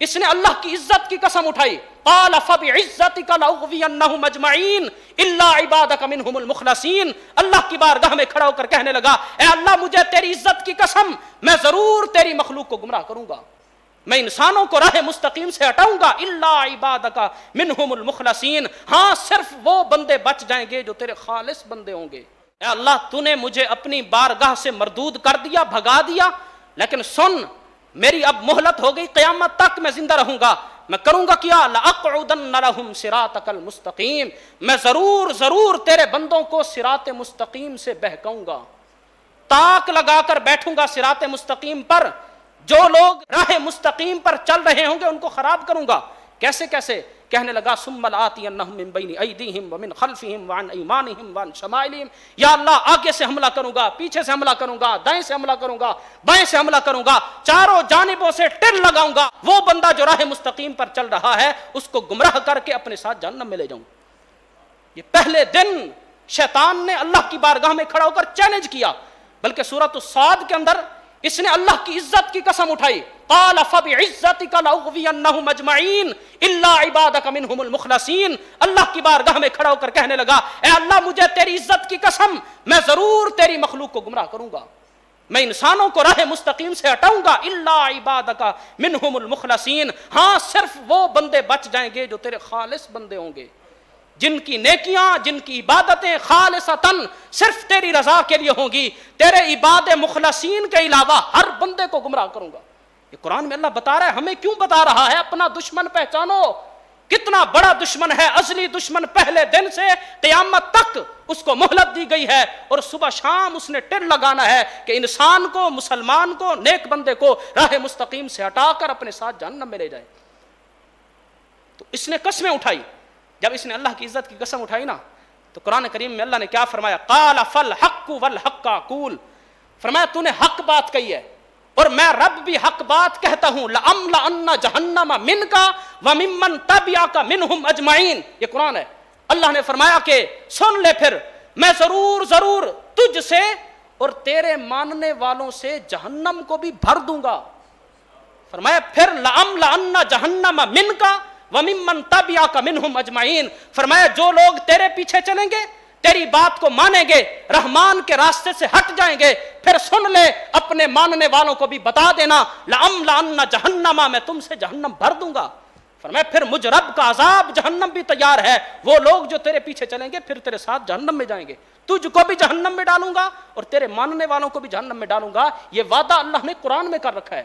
اس نے اللہ کی عزت کی قسم اٹھائی. قال فبعزتک لاغوینہم اجمعین الا عبادک منہم المخلصین. اللہ کی بارگاہ میں کھڑا ہو کر کہنے لگا اے اللہ مجھے تیری عزت کی قسم میں ضرور تیری مخلوق کو گمراہ کروں گا, میں انسانوں کو راہ مستقیم سے ہٹاؤں گا. الا عبادک منہم المخلصین, ہاں صرف وہ بندے بچ جائیں گے جو تیرے خالص بندے ہوں گے. اے اللہ تو نے مجھے اپنی بارگاہ سے مردود کر دیا, بھگا دیا, لیکن سن میری اب مہلت ہو گئی, قیامت تک میں زندہ رہوں گا. میں کروں گا کیا؟ لَأَقْعُدَنَّ لَهُمْ صِرَاطَكَ الْمُسْتَقِيمِ, میں ضرور تیرے بندوں کو صراط مستقیم سے بہکاؤں گا, تاک لگا کر بیٹھوں گا صراط مستقیم پر. جو لوگ راہ مستقیم پر چل رہے ہوں گے ان کو خراب کروں گا. کیسے کیسے؟ کہنے لگا ثُمَّ لَآتِيَنَّهُم مِّن بَيْنِ أَيْدِيهِمْ وَمِنْ خَلْفِهِمْ وَعَنْ أَيْمَانِهِمْ وَعَنْ شَمَائِلِهِمْ. یا اللہ آگے سے حملہ کروں گا, پیچھے سے حملہ کروں گا, دائیں سے حملہ کروں گا, بائیں سے حملہ کروں گا, چاروں جانبوں سے ٹل لگاؤں گا. وہ بندہ جو راہ مستقیم پر چل رہا ہے اس کو گمراہ کر کے اپنے ساتھ جہنم میں لے جاؤں. یہ پہلے دن شیطان نے اللہ کی بارگاہ میں کھڑا ہو کر چیلنج کیا, بلکہ سورۃ الصاد کے اندر اس نے اللہ کی عزت کی قسم اٹھائی. قال فبعزتک لاغوینہم اجمعین الا عبادک منہم المخلصین. اللہ کی بارگاہ میں کھڑا ہو کر کہنے لگا اے اللہ مجھے تیری عزت کی قسم میں ضرور تیری مخلوق کو گمراہ کروں گا, میں انسانوں کو راہ مستقیم سے ہٹاؤں گا. الا عبادک منہم المخلصین, ہاں صرف وہ بندے بچ جائیں گے جو تیرے خالص بندے ہوں گے, جن کی نیکیاں, جن کی عبادتیں خالصتاً صرف تیری رضا کے لیے ہوں گی. تیرے عباد مخلصین کے علاوہ ہر بندے کو گمراہ کروں گا. یہ قرآن میں اللہ بتا رہا ہے. ہمیں کیوں بتا رہا ہے؟ اپنا دشمن پہچانو, کتنا بڑا دشمن ہے, ازلی دشمن. پہلے دن سے قیامت تک اس کو مہلت دی گئی ہے, اور صبح شام اس نے ٹر لگانا ہے کہ انسان کو, مسلمان کو, نیک بندے کو راہ مستقیم سے ہٹا کر اپنے ساتھ جہنم میں لے جائے. تو اس نے قسمیں اٹھائی. جب اس نے اللہ کی عزت کی قسم اٹھائی نا, تو قرآن کریم میں اللہ نے کیا فرمایا؟ قال فالحق والحق اقول, فرمایا تو نے حق بات کہی ہے اور میں رب بھی حق بات کہتا ہوں. لأملأن جہنم منک وممن تبعک منہم اجمعین. یہ قرآن ہے. اللہ نے فرمایا کہ سن لے, پھر میں ضرور تجھ سے اور تیرے ماننے والوں سے جہنم کو بھی بھر دوں گا. فرمایا پھر لأملأن جہنم منک وَمِمَّن تَبِعَكَ مِنْهُمْ أَجْمَعِينَ. فرمایا جو لوگ تیرے پیچھے چلیں گے, تیری بات کو مانیں گے, رحمان کے راستے سے ہٹ جائیں گے, پھر سن لے اپنے ماننے والوں کو بھی بتا دینا لَأَمْلَأَنَّ جَهَنَّمَ, میں تم سے جہنم بھر دوں گا. فرمایا پھر مجھ رب کا عذاب جہنم بھی تیار ہے. وہ لوگ جو تیرے پیچھے چلیں گے پھر تیرے ساتھ جہنم میں جائیں گے. تجھ کو بھی جہنم میں ڈالوں گا اور تیرے ماننے والوں کو بھی جہنم میں ڈالوں گا. یہ وعدہ اللہ نے قرآن میں کر رکھا ہے.